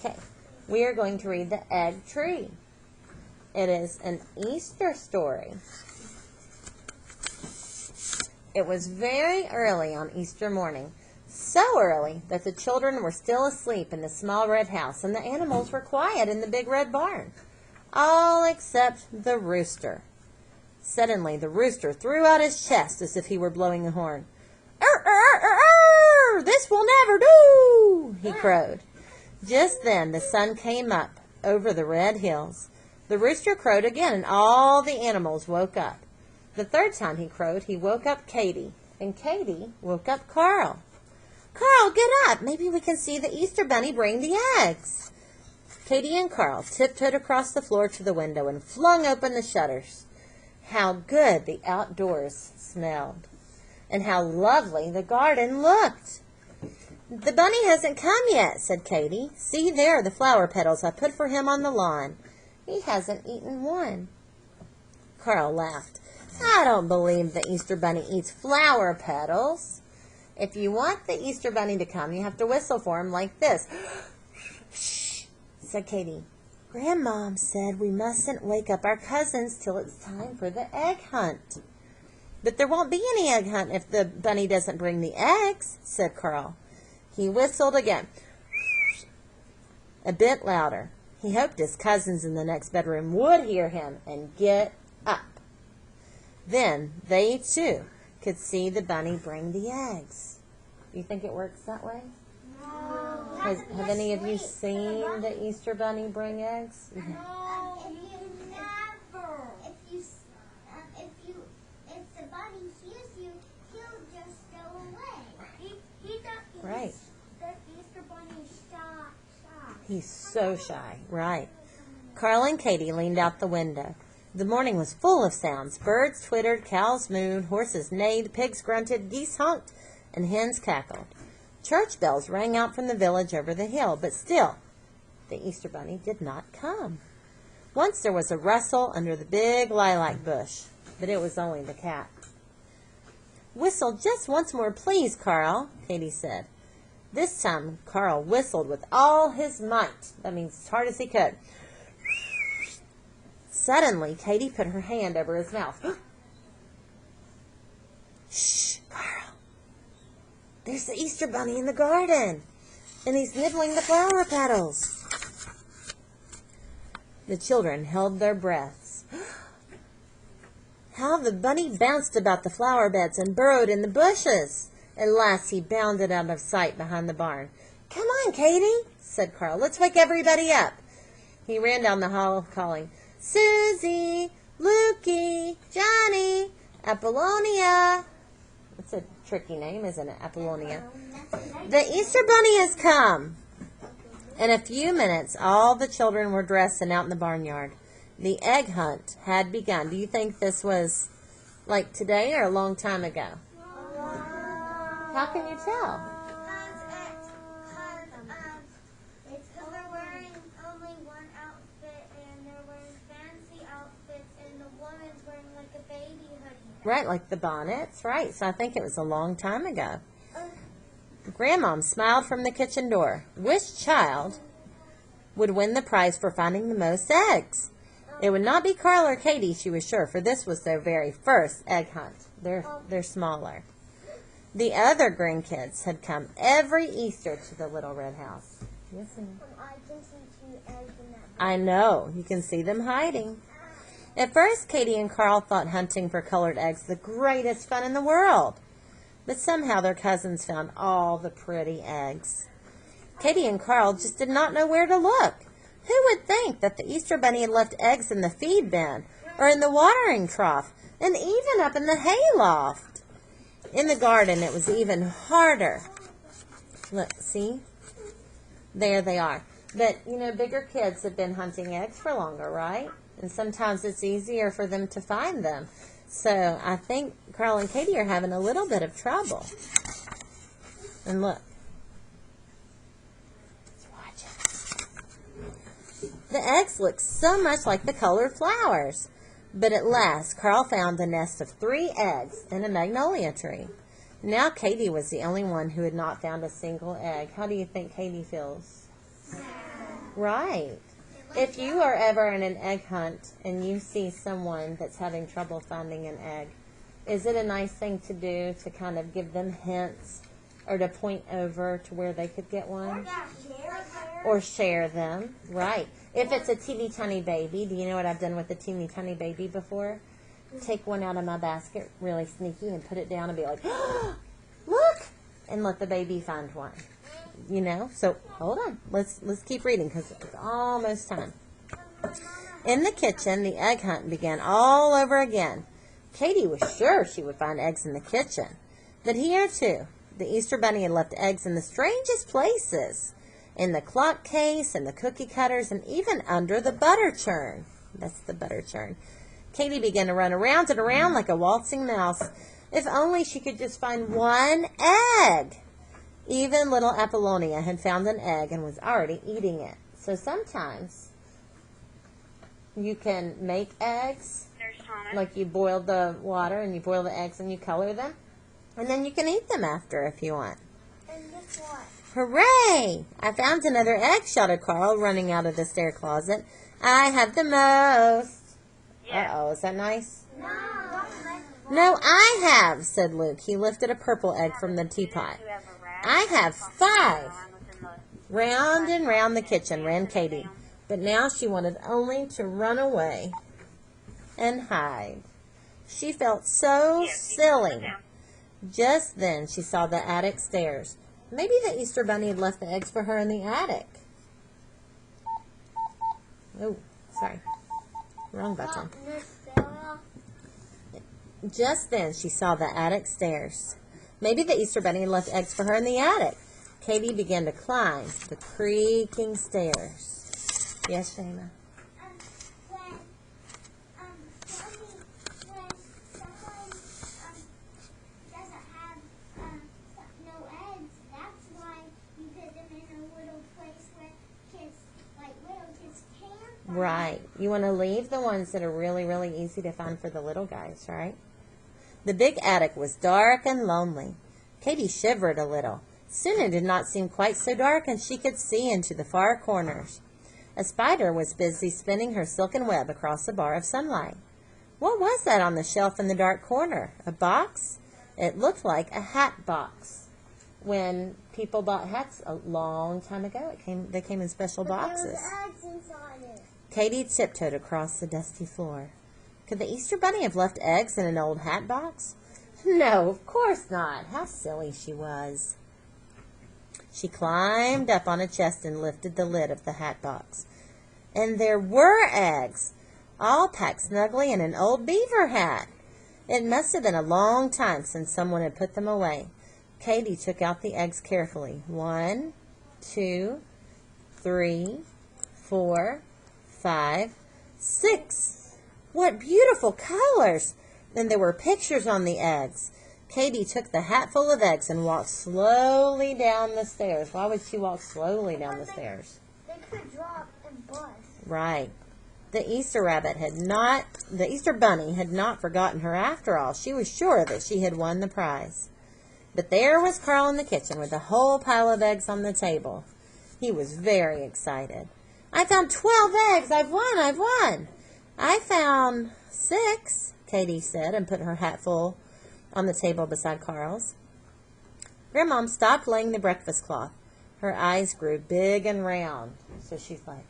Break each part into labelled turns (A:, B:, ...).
A: Okay, we are going to read The Egg Tree. It is an Easter story. It was very early on Easter morning, so early that the children were still asleep in the small red house and the animals were quiet in the big red barn, all except the rooster. Suddenly the rooster threw out his chest as if he were blowing a horn. "Arr, arr, arr, arr, this will never do," he crowed. Just then the sun came up over the red hills. The rooster crowed again, and all the animals woke up. The third time he crowed, he woke up Katie, and Katie woke up Carl. "Carl, get up! Maybe we can see the Easter bunny bring the eggs." Katie and Carl tiptoed across the floor to the window and flung open the shutters. How good the outdoors smelled, and how lovely the garden looked. "The bunny hasn't come yet," said Katie. "See, there are the flower petals I put for him on the lawn. He hasn't eaten one." Carl laughed. "I don't believe the Easter bunny eats flower petals. If you want the Easter bunny to come, you have to whistle for him like this." "Shh," said Katie. "Grandmom said we mustn't wake up our cousins till it's time for the egg hunt." "But there won't be any egg hunt if the bunny doesn't bring the eggs," said Carl. He whistled again, a bit louder. He hoped his cousins in the next bedroom would hear him and get up. Then they, too, could see the bunny bring the eggs. Do you think it works that way?
B: No.
A: Have any of you seen the Easter bunny bring eggs?
B: No, never. If the bunny hears you, he'll just go away.
A: Right.
B: The Easter bunny is shy.
A: He's so shy, right. Carl and Katie leaned out the window. The morning was full of sounds. Birds twittered, cows mooed, horses neighed, pigs grunted, geese honked, and hens cackled. Church bells rang out from the village over the hill, but still the Easter bunny did not come. Once there was a rustle under the big lilac bush, but it was only the cat. "Whistle just once more, please, Carl," Katie said. This time Carl whistled with all his might. That means as hard as he could. Suddenly, Katie put her hand over his mouth. "Shh, Carl. There's the Easter bunny in the garden, and he's nibbling the flower petals." The children held their breaths. How the bunny bounced about the flower beds and burrowed in the bushes. At last he bounded out of sight behind the barn. "Come on, Katie," said Carl. "Let's wake everybody up." He ran down the hall calling, "Susie, Lukey, Johnny, Apollonia." That's a tricky name, isn't it, Apollonia? "The Easter bunny has come." In a few minutes, all the children were dressed and out in the barnyard. The egg hunt had begun. Do you think this was like today or a long time ago? How can you tell?
B: Because they're wearing only one outfit, and they're wearing fancy outfits, and the woman's wearing like a baby hoodie.
A: Right, like the bonnets, right. So I think it was a long time ago. Grandmom smiled from the kitchen door. Which child would win the prize for finding the most eggs? It would not be Carl or Katie, she was sure, for this was their very first egg hunt. They're smaller. The other grandkids had come every Easter to the little red house. Yes, ma'am.
B: I can see 2 eggs in that.
A: I know. You can see them hiding. At first, Katie and Carl thought hunting for colored eggs the greatest fun in the world. But somehow their cousins found all the pretty eggs. Katie and Carl just did not know where to look. Who would think that the Easter bunny had left eggs in the feed bin, or in the watering trough, and even up in the hay loft? In the garden, it was even harder. Look, see? There they are. But, bigger kids have been hunting eggs for longer, right? And sometimes it's easier for them to find them. So I think Carl and Katie are having a little bit of trouble. And look. Let's watch it. The eggs look so much like the colored flowers. But at last, Carl found a nest of 3 eggs in a magnolia tree. Now Katie was the only one who had not found a single egg. How do you think Katie feels?
B: Sad.
A: Right. If you are ever in an egg hunt and you see someone that's having trouble finding an egg, is it a nice thing to do to kind of give them hints or to point over to where they could get one? Or share them, right. If it's a teeny tiny baby, do you know what I've done with a teeny tiny baby before? Take one out of my basket, really sneaky, and put it down and be like, oh, look, and let the baby find one. You know, so hold on. Let's keep reading because it's almost time. In the kitchen, the egg hunt began all over again. Katie was sure she would find eggs in the kitchen. But here, too, the Easter Bunny had left eggs in the strangest places. In the clock case, and the cookie cutters, and even under the butter churn. That's the butter churn. Katie began to run around and around like a waltzing mouse. If only she could just find one egg. Even little Apollonia had found an egg and was already eating it. So sometimes you can make eggs, like you boil the water and you boil the eggs and you color them, and then you can eat them after if you want.
B: And guess what?
A: Hooray! I found another egg, shouted Carl, running out of the stair closet. I have the most. Uh-oh, is that nice? No, I have, said Luke. He lifted a purple egg from the teapot. I have 5. Round and round the kitchen ran Katie, but now she wanted only to run away and hide. She felt so silly. Just then she saw the attic stairs. Maybe the Easter Bunny had left the eggs for her in the attic. Oh, sorry. Wrong button. Just then she saw the attic stairs. Maybe the Easter Bunny had left eggs for her in the attic. Katie began to climb the creaking stairs. Yes, Shayna?
B: When someone doesn't have no eggs, that's why you put them in a little place where little kids can find.
A: Right. You want to leave the ones that are really, really easy to find for the little guys, right? The big attic was dark and lonely. Katie shivered a little. Soon it did not seem quite so dark, and she could see into the far corners. A spider was busy spinning her silken web across a bar of sunlight. What was that on the shelf in the dark corner? A box? It looked like a hat box. When people bought hats a long time ago, they came in special boxes.
B: There was eggs inside it.
A: Katie tiptoed across the dusty floor. Could the Easter Bunny have left eggs in an old hat box? No, of course not. How silly she was. She climbed up on a chest and lifted the lid of the hat box. And there were eggs, all packed snugly in an old beaver hat. It must have been a long time since someone had put them away. Katie took out the eggs carefully. 1, 2, 3, 4, 5, 6. What beautiful colors! And there were pictures on the eggs. Katie took the hat full of eggs and walked slowly down the stairs. Why would she walk slowly down the stairs?
B: They could drop and bust.
A: Right. The Easter Bunny had not forgotten her after all. She was sure that she had won the prize. But there was Carl in the kitchen with a whole pile of eggs on the table. He was very excited. I found 12 eggs. I've won. I found 6, Katie said, and put her hat full on the table beside Carl's. Grandmom stopped laying the breakfast cloth. Her eyes grew big and round. So she's like,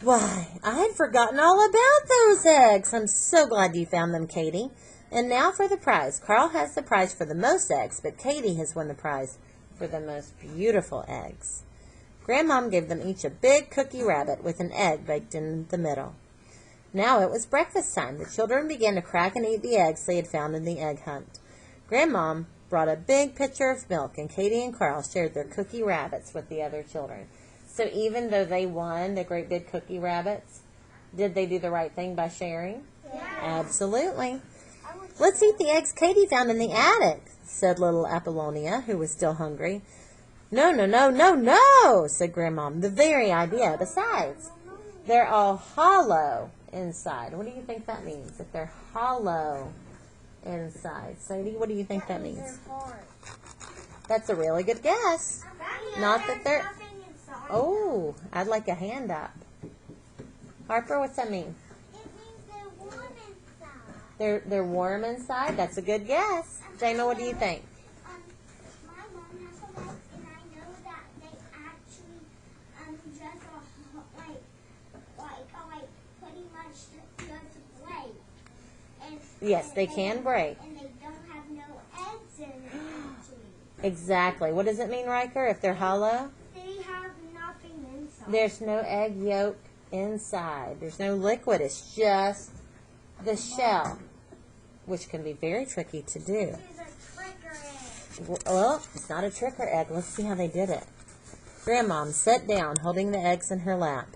A: why, I'd forgotten all about those eggs. I'm so glad you found them, Katie. And now for the prize. Carl has the prize for the most eggs, but Katie has won the prize for the most beautiful eggs. Grandmom gave them each a big cookie rabbit with an egg baked in the middle. Now it was breakfast time. The children began to crack and eat the eggs they had found in the egg hunt. Grandmom brought a big pitcher of milk, and Katie and Carl shared their cookie rabbits with the other children. So even though they won the great big cookie rabbits, did they do the right thing by sharing?
B: Yeah.
A: Absolutely. Let's eat the eggs Katie found in the attic, said little Apollonia, who was still hungry. No, said Grandmom. The very idea. Besides, they're all hollow inside. What do you think that means, if they're hollow inside? Sadie, what do you think that means? That's a really good guess. Not that they're... Oh, I'd like a hand up. Harper, what's that mean?
B: It means they're warm inside.
A: They're warm inside? That's a good guess. Jamie, what do you think?
B: My mom has some eggs, and I know that they actually just like pretty much just break. And
A: Yes, they can break.
B: And they don't have no eggs in it actually.
A: Exactly. What does it mean, Riker, if they're hollow?
B: They have nothing inside.
A: There's no egg yolk inside. There's no liquid. It's just the shell, which can be very tricky to do.
B: This is a tricker egg.
A: Well, it's not a tricker egg. Let's see how they did it. Grandmom sat down, holding the eggs in her lap.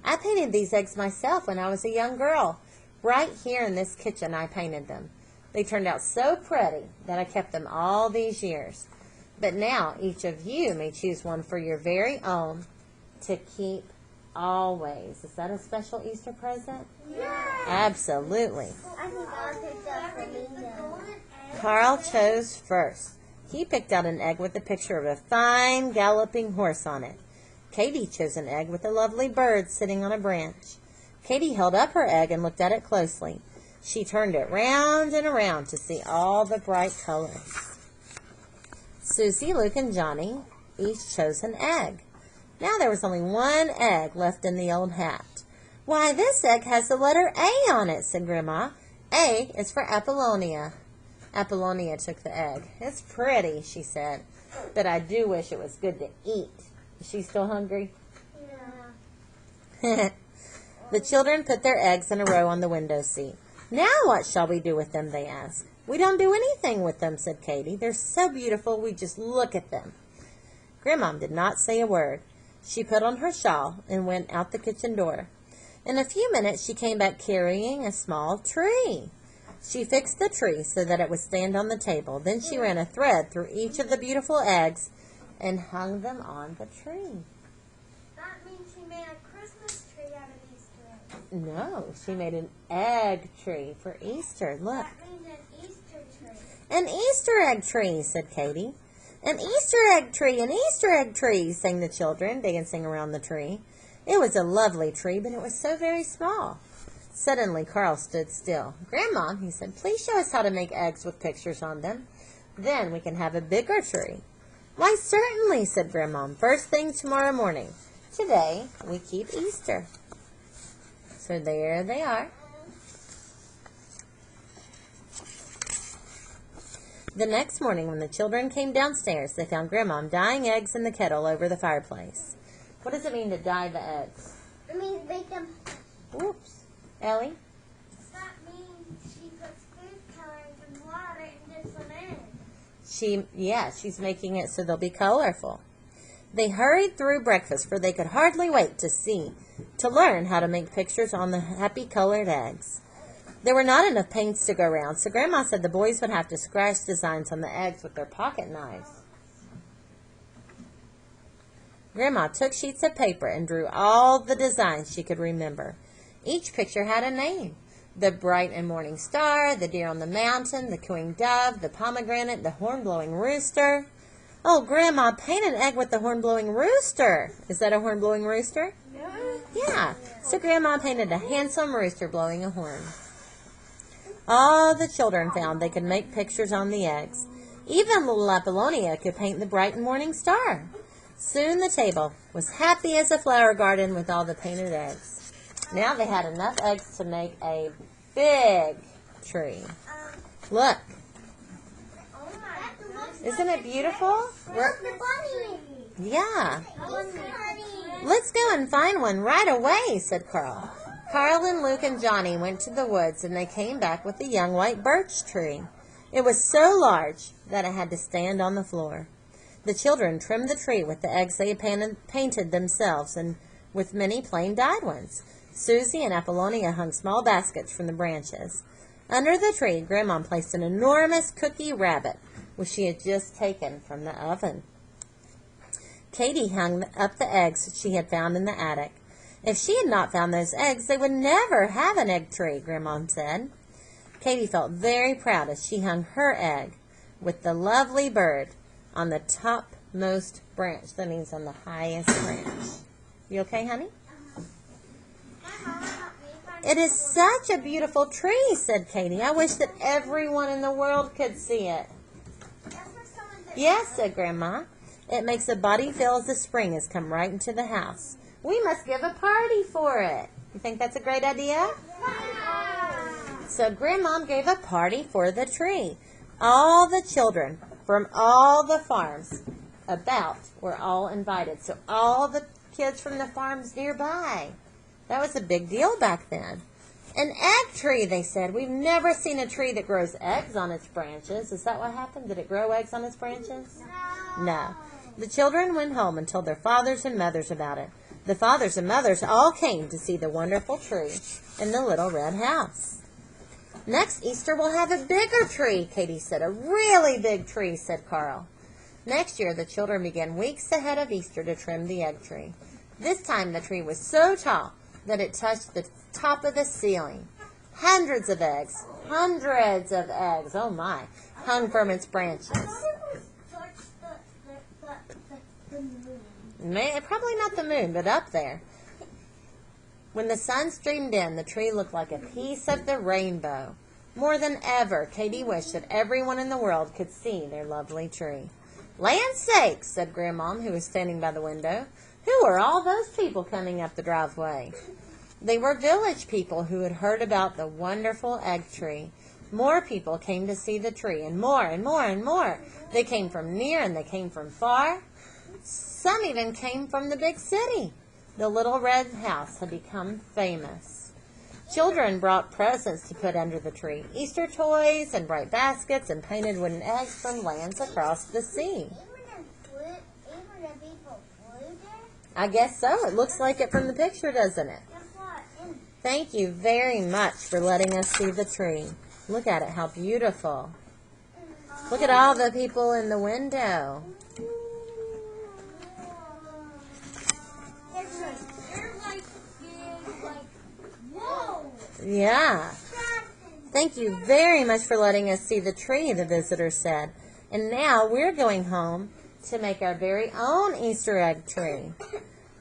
A: I painted these eggs myself when I was a young girl. Right here in this kitchen, I painted them. They turned out so pretty that I kept them all these years. But now, each of you may choose one for your very own to keep always. Is that a special Easter present?
B: Yeah.
A: Absolutely.
B: I think I'll pick that for me now.
A: Carl chose first. He picked out an egg with a picture of a fine galloping horse on it. Katie chose an egg with a lovely bird sitting on a branch. Katie held up her egg and looked at it closely. She turned it round and around to see all the bright colors. Susie, Luke, and Johnny each chose an egg. Now there was only one egg left in the old hat. Why, this egg has the letter A on it, said Grandma. A is for Apollonia. Apollonia took the egg. It's pretty, she said, but I do wish it was good to eat. Is she still hungry?
B: Yeah.
A: The children put their eggs in a row on the window seat. Now what shall we do with them, they asked. We don't do anything with them, said Katie. They're so beautiful, we just look at them. Grandmom did not say a word. She put on her shawl and went out the kitchen door. In a few minutes, she came back carrying a small tree. She fixed the tree so that it would stand on the table. Then she ran a thread through each of the beautiful eggs and hung them on the tree.
B: That means she made a Christmas tree out of Easter eggs.
A: No, she made an egg tree for Easter. Look.
B: That means an Easter tree.
A: An Easter egg tree, said Katie. An Easter egg tree, an Easter egg tree, sang the children, dancing around the tree. It was a lovely tree, but it was so very small. Suddenly, Carl stood still. Grandma, he said, please show us how to make eggs with pictures on them. Then we can have a bigger tree. Why, certainly, said Grandma. First thing tomorrow morning. Today, we keep Easter. So there they are. The next morning, when the children came downstairs, they found Grandma dyeing eggs in the kettle over the fireplace. What does it mean to dye the eggs?
B: It means make them.
A: Whoops. Ellie?
B: That means she puts food coloring and water and gets them in.
A: She's making it so they'll be colorful. They hurried through breakfast, for they could hardly wait to learn how to make pictures on the happy colored eggs. There were not enough paints to go around, so Grandma said the boys would have to scratch designs on the eggs with their pocket knives. Grandma took sheets of paper and drew all the designs she could remember. Each picture had a name. The bright and morning star, the deer on the mountain, the cooing dove, the pomegranate, the horn-blowing rooster. Oh, Grandma, paint an egg with the horn-blowing rooster. Is that a horn-blowing rooster? Yeah. So Grandma painted a handsome rooster blowing a horn. All the children found they could make pictures on the eggs. Even little Apollonia could paint the bright and morning star. Soon the table was happy as a flower garden with all the painted eggs. Now they had enough eggs to make a big tree. Look.
B: Oh my.
A: Isn't it beautiful?
B: Where's the bunny?
A: Yeah.
B: Bunny.
A: Let's go and find one right away, said Carl. Carl and Luke and Johnny went to the woods, and they came back with a young white birch tree. It was so large that it had to stand on the floor. The children trimmed the tree with the eggs they had painted themselves and with many plain dyed ones. Susie and Apollonia hung small baskets from the branches. Under the tree, Grandma placed an enormous cookie rabbit, which she had just taken from the oven. Katie hung up the eggs she had found in the attic. If she had not found those eggs, they would never have an egg tree, Grandma said. Katie felt very proud as she hung her egg with the lovely bird on the topmost branch. That means on the highest branch. You okay, honey?
B: My mama helped me find
A: It is such a beautiful tree, said Katie. I wish that everyone in the world could see it.
B: That's for someone that
A: Yes, said Grandma. It makes the body feel as the spring has come right into the house. We must give a party for it. You think that's a great idea? So Grandmom gave a party for the tree. All the children from all the farms about were all invited. So all the kids from the farms nearby. That was a big deal back then. An egg tree, they said. We've never seen a tree that grows eggs on its branches. Is that what happened? Did it grow eggs on its branches? No. The children went home and told their fathers and mothers about it. The fathers and mothers all came to see the wonderful tree in the little red house. Next Easter we'll have a bigger tree, Katie said. A really big tree, said Carl. Next year the children began weeks ahead of Easter to trim the egg tree. This time the tree was so tall that it touched the top of the ceiling. Hundreds of eggs, oh my, hung from its branches. Probably not the moon, but up there. When the sun streamed in, the tree looked like a piece of the rainbow. More than ever, Katie wished that everyone in the world could see their lovely tree. Land's sakes, said Grandmom, who was standing by the window. Who are all those people coming up the driveway? They were village people who had heard about the wonderful egg tree. More people came to see the tree, and more and more and more. They came from near and they came from far. Some even came from the big city. The little red house had become famous. Children brought presents to put under the tree, Easter toys and bright baskets and painted wooden eggs from lands across the sea.
B: Even the people flew there?
A: I guess so. It looks like it from the picture, doesn't it?
B: Guess what?
A: Thank you very much for letting us see the tree. Look at it, how beautiful. Look at all the people in the window. Yeah. Thank you very much for letting us see the tree, the visitor said. And now we're going home to make our very own Easter egg tree.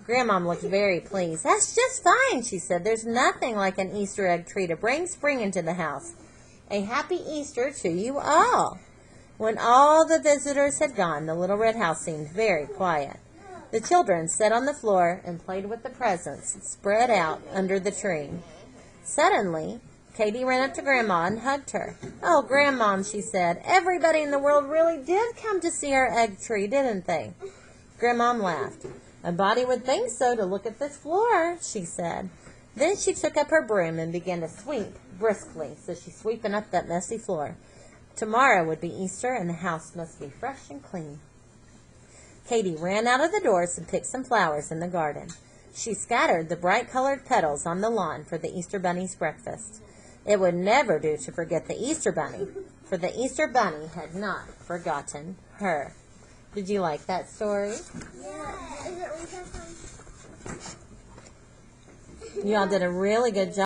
A: Grandmom looked very pleased. That's just fine, she said. There's nothing like an Easter egg tree to bring spring into the house. A happy Easter to you all. When all the visitors had gone, the little red house seemed very quiet. The children sat on the floor and played with the presents spread out under the tree. Suddenly, Katie ran up to Grandma and hugged her. Oh, Grandmom, she said, everybody in the world really did come to see our egg tree, didn't they? Grandmom laughed. A body would think so to look at this floor, she said. Then she took up her broom and began to sweep briskly, so she's sweeping up that messy floor. Tomorrow would be Easter, and the house must be fresh and clean. Katie ran out of the doors and picked some flowers in the garden. She scattered the bright-colored petals on the lawn for the Easter Bunny's breakfast. It would never do to forget the Easter Bunny, for the Easter Bunny had not forgotten her. Did you like that story?
B: Yeah. Is it Lisa?
A: You all did a really good job.